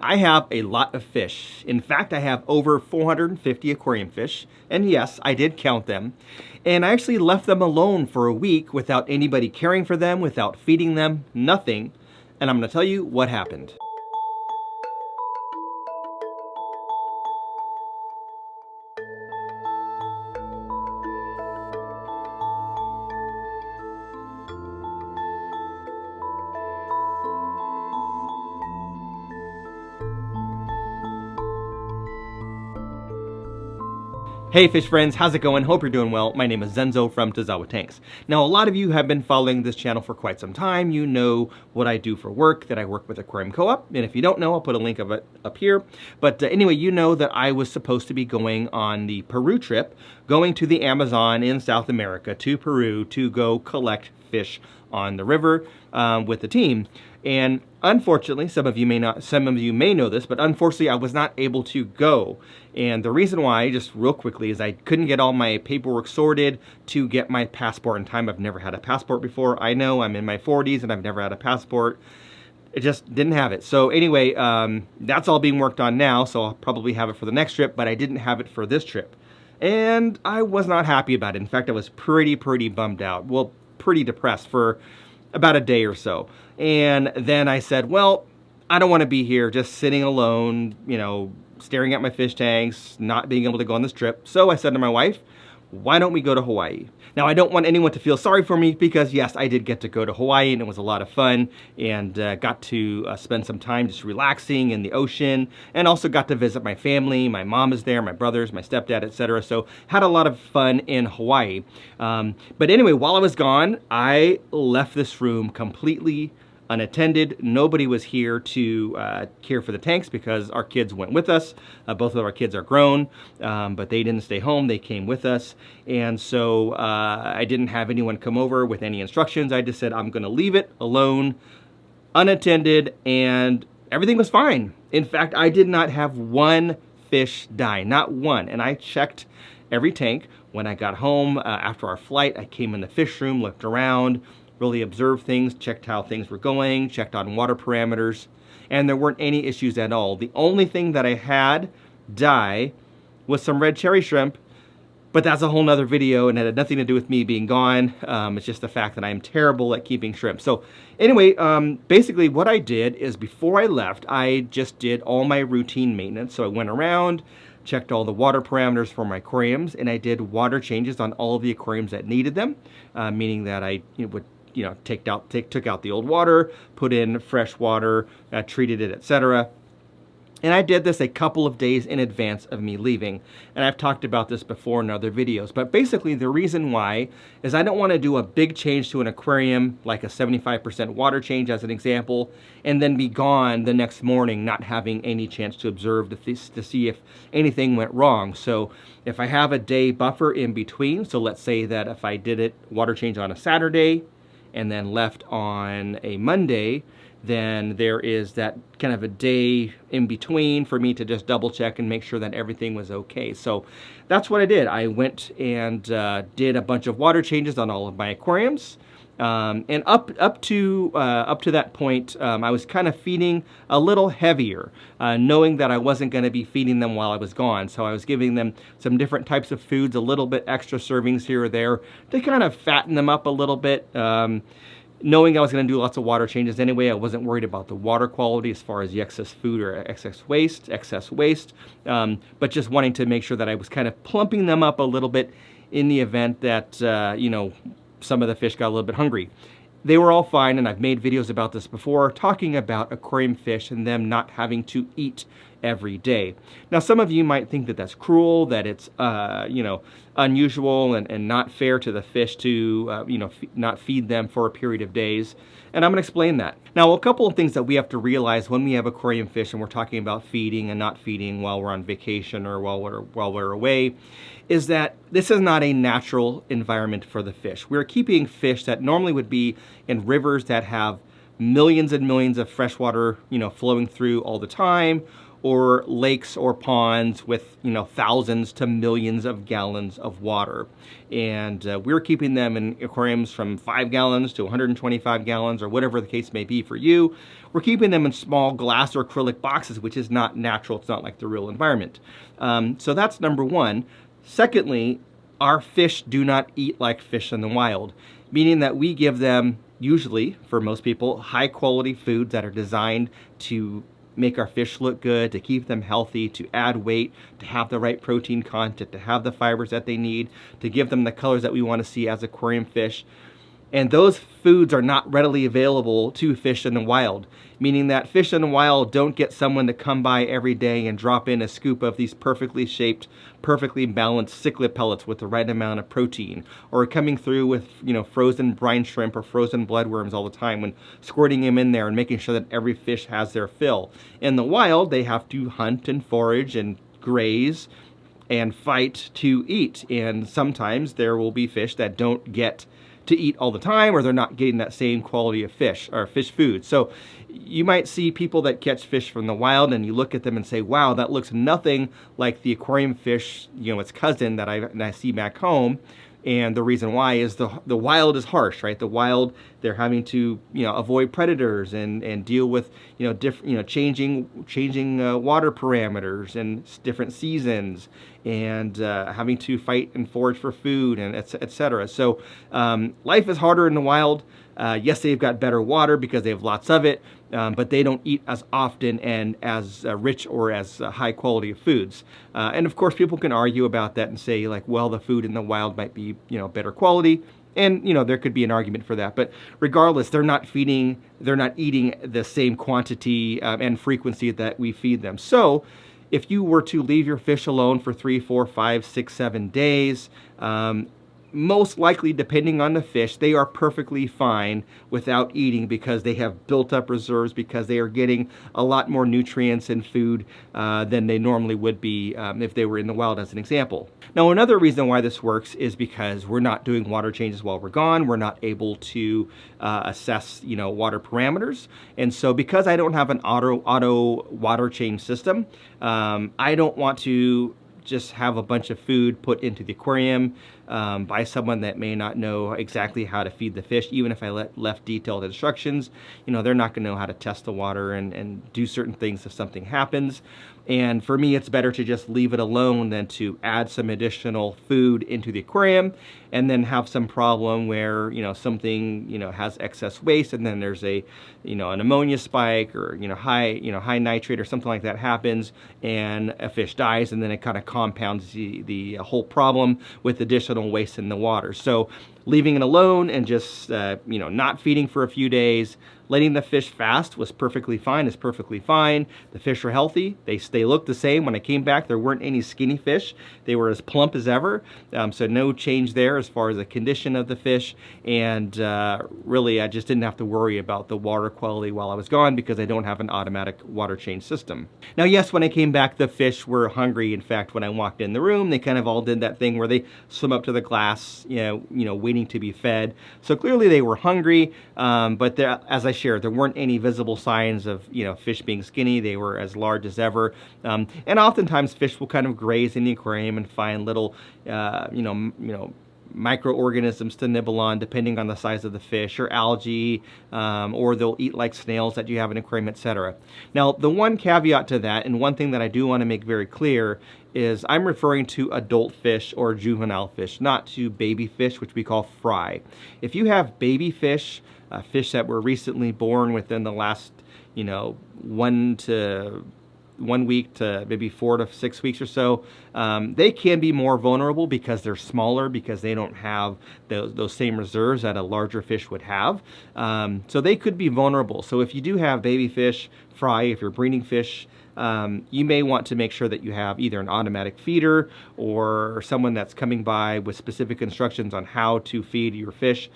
I have a lot of fish. In fact, I have over 450 aquarium fish. And yes, I did count them. And I actually left them alone for a week without anybody caring for them, without feeding them, nothing. And I'm gonna tell you what happened. Hey fish friends, how's it going? Hope you're doing well. My name is Zenzo from Tazawa Tanks. Now, a lot of you have been following this channel for quite some time. You know what I do for work, that I work with Aquarium Co-op. And if you don't know, I'll put a link of it up here. But anyway, you know that I was supposed to be going on the Peru trip, going to the Amazon in South America to Peru to go collect fish on the river with the team. And unfortunately, some of you may know this, but unfortunately I was not able to go. And the reason why, just real quickly, is I couldn't get all my paperwork sorted to get my passport in time. I've never had a passport before. I know I'm in my 40s and I've never had a passport. It just didn't have it. So anyway, that's all being worked on now, so I'll probably have it for the next trip, but I didn't have it for this trip. And I was not happy about it. In fact, I was pretty bummed out. Well, pretty depressed for about a day or so. And then I said, well, I don't want to be here just sitting alone, you know, staring at my fish tanks, not being able to go on this trip. So I said to my wife, why don't we go to Hawaii? Now, I don't want anyone to feel sorry for me because, yes, I did get to go to Hawaii and it was a lot of fun, and got to spend some time just relaxing in the ocean, and also got to visit my family. My mom is there, my brothers, my stepdad, etc. So had a lot of fun in Hawaii. But anyway, while I was gone, I left this room completely unattended. Nobody was here to care for the tanks because our kids went with us. Both of our kids are grown, but they didn't stay home. They came with us. And so I didn't have anyone come over with any instructions. I just said, I'm going to leave it alone, unattended, and everything was fine. In fact, I did not have one fish die, not one. And I checked every tank. When I got home after our flight, I came in the fish room, looked around, really observed things, checked how things were going, checked on water parameters, and there weren't any issues at all. The only thing that I had die was some red cherry shrimp, but that's a whole nother video and it had nothing to do with me being gone. It's just the fact that I'm terrible at keeping shrimp. So anyway, basically what I did is before I left, I just did all my routine maintenance. So I went around, checked all the water parameters for my aquariums, and I did water changes on all of the aquariums that needed them, meaning that I would took out the old water, put in fresh water, treated it, etc. And I did this a couple of days in advance of me leaving. And I've talked about this before in other videos. But basically the reason why is I don't want to do a big change to an aquarium, like a 75% water change as an example, and then be gone the next morning not having any chance to observe to see if anything went wrong. So if I have a day buffer in between, so let's say that if I did it water change on a Saturday, and then left on a Monday, then there is that kind of a day in between for me to just double check and make sure that everything was okay. So that's what I did. I went and did a bunch of water changes on all of my aquariums. And up to that point, I was kind of feeding a little heavier, knowing that I wasn't going to be feeding them while I was gone. So I was giving them some different types of foods, a little bit extra servings here or there to kind of fatten them up a little bit. Knowing I was going to do lots of water changes anyway, I wasn't worried about the water quality as far as the excess food or excess waste, but just wanting to make sure that I was kind of plumping them up a little bit in the event that, some of the fish got a little bit hungry. They were all fine, and I've made videos about this before, talking about aquarium fish and them not having to eat every day. Now, some of you might think that that's cruel, that it's, unusual and not fair to the fish to, not feed them for a period of days. And I'm going to explain that. Now, a couple of things that we have to realize when we have aquarium fish and we're talking about feeding and not feeding while we're on vacation or while we're away is that this is not a natural environment for the fish. We're keeping fish that normally would be in rivers that have millions and millions of fresh water, flowing through all the time, or lakes or ponds with, thousands to millions of gallons of water. And we're keeping them in aquariums from 5 gallons to 125 gallons, or whatever the case may be for you. We're keeping them in small glass or acrylic boxes, which is not natural. It's not like the real environment. So that's number one. Secondly, our fish do not eat like fish in the wild, meaning that we give them, usually, for most people, high quality foods that are designed to make our fish look good, to keep them healthy, to add weight, to have the right protein content, to have the fibers that they need, to give them the colors that we want to see as aquarium fish. And those foods are not readily available to fish in the wild, meaning that fish in the wild don't get someone to come by every day and drop in a scoop of these perfectly shaped, perfectly balanced cichlid pellets with the right amount of protein, or coming through with, frozen brine shrimp or frozen bloodworms all the time when squirting them in there and making sure that every fish has their fill. In the wild, they have to hunt and forage and graze and fight to eat. And sometimes there will be fish that don't get to eat all the time, or they're not getting that same quality of fish or fish food. So you might see people that catch fish from the wild and you look at them and say, wow, that looks nothing like the aquarium fish, its cousin that I see back home. And the reason why is the wild is harsh, right? The wild, they're having to avoid predators and deal with changing water parameters and different seasons, and having to fight and forage for food, and etc. So life is harder in the wild. Yes, they've got better water because they have lots of it, but they don't eat as often and as rich or as high quality of foods. And of course, people can argue about that and say, like, well, the food in the wild might be, better quality. And, there could be an argument for that. But regardless, they're not eating the same quantity and frequency that we feed them. So if you were to leave your fish alone for 3, 4, 5, 6, 7 days, most likely, depending on the fish, they are perfectly fine without eating because they have built up reserves, because they are getting a lot more nutrients and food than they normally would be if they were in the wild, as an example. Now, another reason why this works is because we're not doing water changes while we're gone. We're not able to assess, water parameters. And so because I don't have an auto water change system, I don't want to just have a bunch of food put into the aquarium by someone that may not know exactly how to feed the fish. Even if I left detailed instructions, they're not going to know how to test the water and do certain things if something happens. And for me, it's better to just leave it alone than to add some additional food into the aquarium and then have some problem where, something, has excess waste, and then there's an ammonia spike, or, high nitrate or something like that happens, and a fish dies, and then it kind of compounds the whole problem with additional waste in the water. So leaving it alone and just, not feeding for a few days, letting the fish fast is perfectly fine. The fish are healthy. They look the same. When I came back, there weren't any skinny fish. They were as plump as ever. So no change there as far as the condition of the fish. And really, I just didn't have to worry about the water quality while I was gone because I don't have an automatic water change system. Now, yes, when I came back, the fish were hungry. In fact, when I walked in the room, they kind of all did that thing where they swim up to the glass, waiting to be fed. So clearly they were hungry, but as I shared, there weren't any visible signs of fish being skinny. They were as large as ever, and oftentimes fish will kind of graze in the aquarium and find little microorganisms to nibble on depending on the size of the fish, or algae, or they'll eat like snails that you have in an aquarium, etc. Now, the one caveat to that, and one thing that I do want to make very clear, is I'm referring to adult fish or juvenile fish, not to baby fish, which we call fry. If you have baby fish, fish that were recently born within the last 1 week to maybe 4 to 6 weeks or so, they can be more vulnerable because they're smaller, because they don't have those same reserves that a larger fish would have. So they could be vulnerable. So if you do have baby fish, fry, if you're breeding fish, you may want to make sure that you have either an automatic feeder or someone that's coming by with specific instructions on how to feed your fish,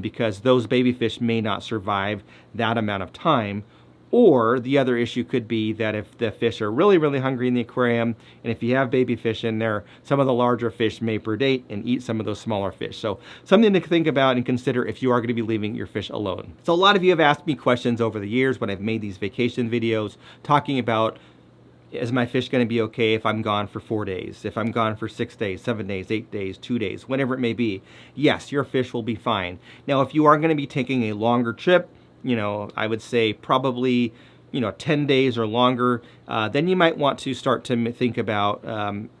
because those baby fish may not survive that amount of time. Or the other issue could be that if the fish are really, really hungry in the aquarium, and if you have baby fish in there, some of the larger fish may predate and eat some of those smaller fish. So something to think about and consider if you are going to be leaving your fish alone. So a lot of you have asked me questions over the years when I've made these vacation videos talking about, is my fish going to be okay if I'm gone for 4 days? If I'm gone for 6 days, 7 days, 8 days, 2 days, whatever it may be? Yes, your fish will be fine. Now, if you are going to be taking a longer trip, I would say probably, 10 days or longer, then you might want to start to think about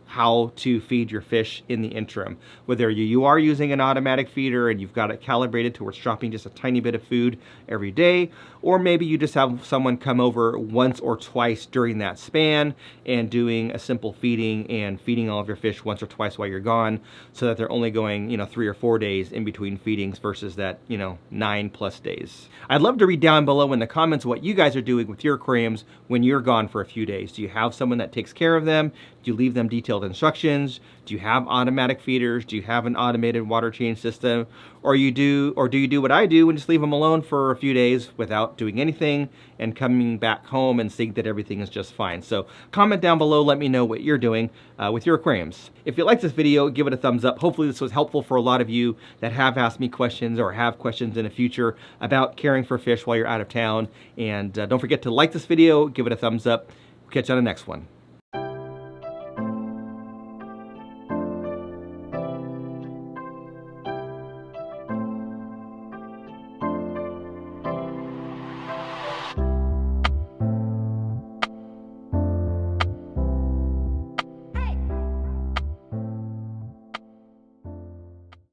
how to feed your fish in the interim. Whether you are using an automatic feeder and you've got it calibrated to where it's dropping just a tiny bit of food every day, or maybe you just have someone come over once or twice during that span and doing a simple feeding and feeding all of your fish once or twice while you're gone, so that they're only going 3 or 4 days in between feedings versus that 9+ days. I'd love to read down below in the comments what you guys are doing with your aquariums when you're gone for a few days. Do you have someone that takes care of them? Do you leave them detailed instructions? Do you have automatic feeders? Do you have an automated water change system? Or do you do what I do and just leave them alone for a few days without doing anything and coming back home and seeing that everything is just fine? So comment down below, let me know what you're doing with your aquariums. If you liked this video, give it a thumbs up. Hopefully this was helpful for a lot of you that have asked me questions or have questions in the future about caring for fish while you're out of town. And don't forget to like this video, give it a thumbs up. Catch you on the next one.